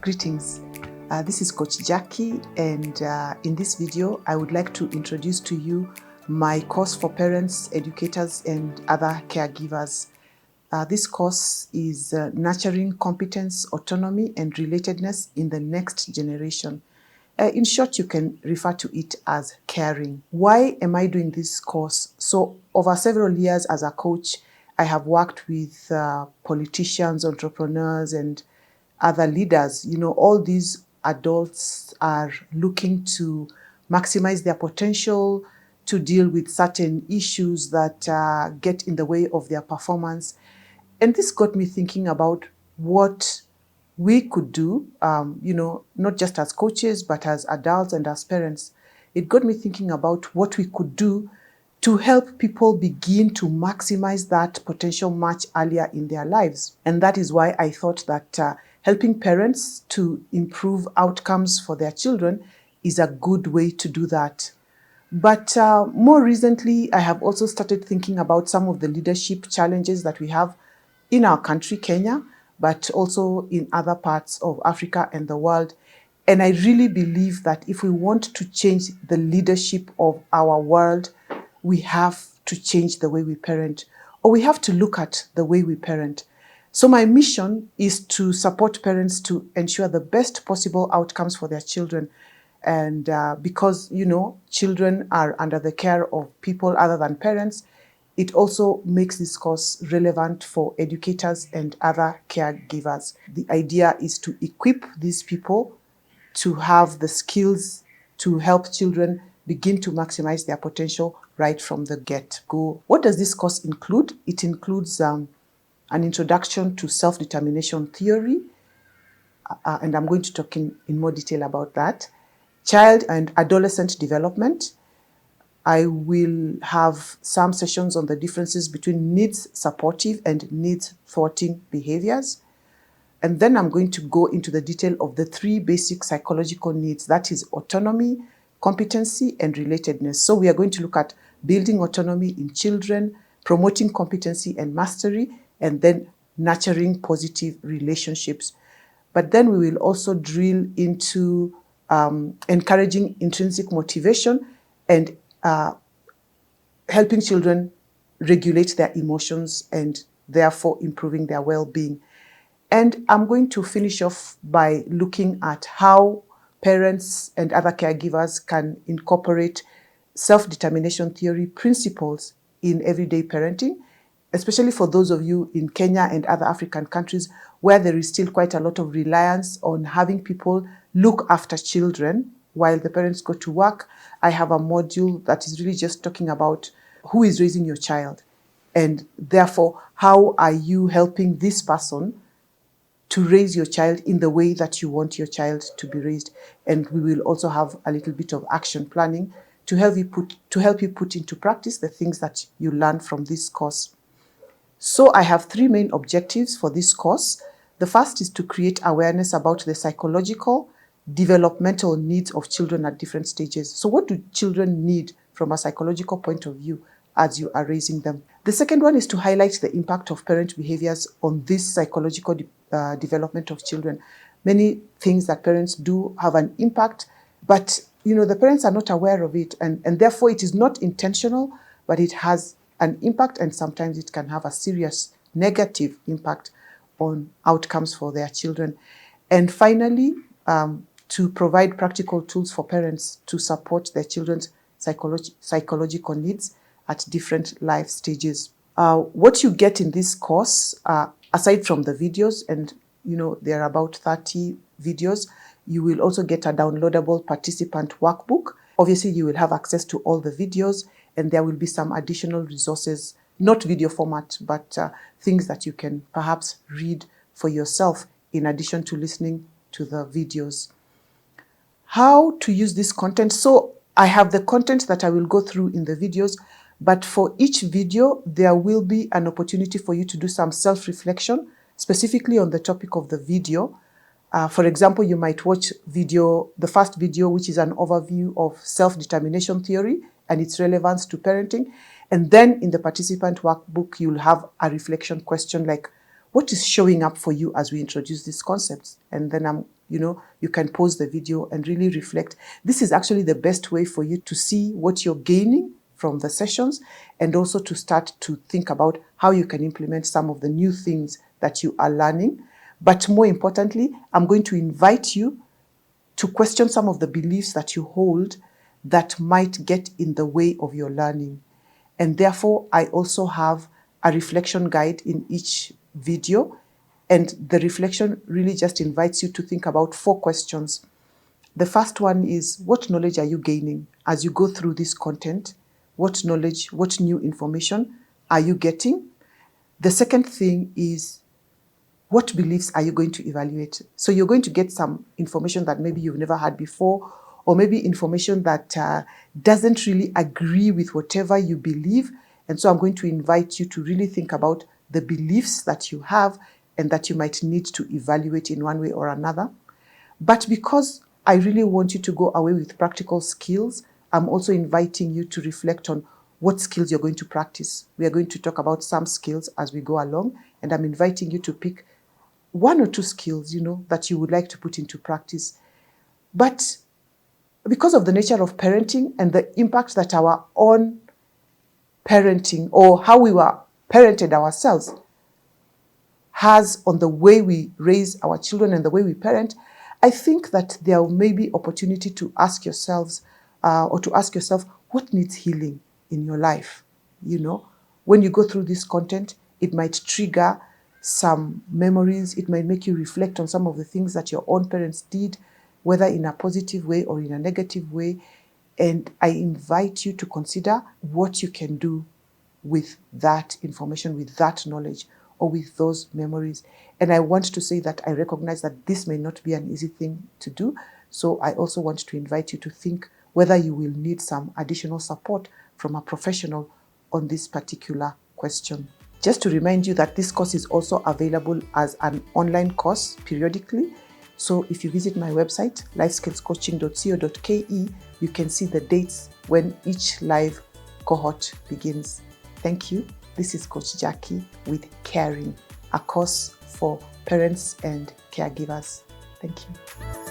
Greetings. This is Coach Jaki, and in this video, I would like to introduce to you my course for parents, educators, and other caregivers. This course is Nurturing Competence, Autonomy, and Relatedness in the Next Generation. In short, you can refer to it as CARiNG. Why am I doing this course? So over several years as a coach, I have worked with politicians, entrepreneurs, and other leaders. You know, all these adults are looking to maximize their potential, to deal with certain issues that get in the way of their performance. And this got me thinking about what we could do, not just as coaches, but as adults and as parents. It got me thinking about what we could do to help people begin to maximize that potential much earlier in their lives. And that is why I thought that helping parents to improve outcomes for their children is a good way to do that. But more recently, I have also started thinking about some of the leadership challenges that we have in our country, Kenya, but also in other parts of Africa and the world. And I really believe that if we want to change the leadership of our world, we have to change the way we parent, or we have to look at the way we parent. So my mission is to support parents to ensure the best possible outcomes for their children. And because, children are under the care of people other than parents, it also makes this course relevant for educators and other caregivers. The idea is to equip these people to have the skills to help children begin to maximize their potential right from the get-go. What does this course include? It includes an introduction to self-determination theory, and I'm going to talk in more detail about that. Child and adolescent development. I will have some sessions on the differences between needs supportive and needs thwarting behaviors. And then I'm going to go into the detail of the three basic psychological needs, that is autonomy, competency, and relatedness. So we are going to look at building autonomy in children, promoting competency and mastery, and then nurturing positive relationships. But then we will also drill into encouraging intrinsic motivation and helping children regulate their emotions and therefore improving their well-being. And I'm going to finish off by looking at how parents and other caregivers can incorporate self-determination theory principles in everyday parenting, especially for those of you in Kenya and other African countries where there is still quite a lot of reliance on having people look after children while the parents go to work. I have a module that is really just talking about who is raising your child, and therefore how are you helping this person to raise your child in the way that you want your child to be raised. And we will also have a little bit of action planning to help you put into practice the things that you learn from this course. So I have three main objectives for this course. The first is to create awareness about the psychological, developmental needs of children at different stages. So what do children need from a psychological point of view as you are raising them? The second one is to highlight the impact of parent behaviors on this psychological development of children. Many things that parents do have an impact, but the parents are not aware of it, and therefore it is not intentional, but it has an impact, and sometimes it can have a serious negative impact on outcomes for their children. And finally, to provide practical tools for parents to support their children's psychological needs at different life stages. What you get in this course, aside from the videos, and there are about 30 videos, you will also get a downloadable participant workbook. Obviously, you will have access to all the videos, and there will be some additional resources, not video format, but things that you can perhaps read for yourself in addition to listening to the videos. How to use this content? So I have the content that I will go through in the videos, but for each video, there will be an opportunity for you to do some self-reflection, specifically on the topic of the video. For example, you might watch the first video, which is an overview of self-determination theory and its relevance to parenting. And then in the participant workbook, you'll have a reflection question like, what is showing up for you as we introduce these concepts? And then I'm you can pause the video and really reflect. This is actually the best way for you to see what you're gaining from the sessions, and also to start to think about how you can implement some of the new things that you are learning. But more importantly, I'm going to invite you to question some of the beliefs that you hold that might get in the way of your learning. And therefore, I also have a reflection guide in each video. And the reflection really just invites you to think about 4 questions. The first one is, what knowledge are you gaining as you go through this content? What knowledge, what new information are you getting? The second thing is, what beliefs are you going to evaluate? So you're going to get some information that maybe you've never had before, or maybe information that doesn't really agree with whatever you believe. And so I'm going to invite you to really think about the beliefs that you have and that you might need to evaluate in one way or another. But because I really want you to go away with practical skills, I'm also inviting you to reflect on what skills you're going to practice. We are going to talk about some skills as we go along, and I'm inviting you to pick 1 or 2 skills, that you would like to put into practice. But because of the nature of parenting and the impact that our own parenting, or how we were parented ourselves, has on the way we raise our children and the way we parent, I think that there may be opportunity to ask yourselves, or to ask yourself, what needs healing in your life? When you go through this content, it might trigger some memories. It might make you reflect on some of the things that your own parents did, whether in a positive way or in a negative way. And I invite you to consider what you can do with that information, with that knowledge, or with those memories. And I want to say that I recognize that this may not be an easy thing to do. So I also want to invite you to think whether you will need some additional support from a professional on this particular question. Just to remind you that this course is also available as an online course periodically. So if you visit my website, lifeskillscoaching.co.ke, you can see the dates when each live cohort begins. Thank you. This is Coach Jaki with CARiNG, a course for parents and caregivers. Thank you.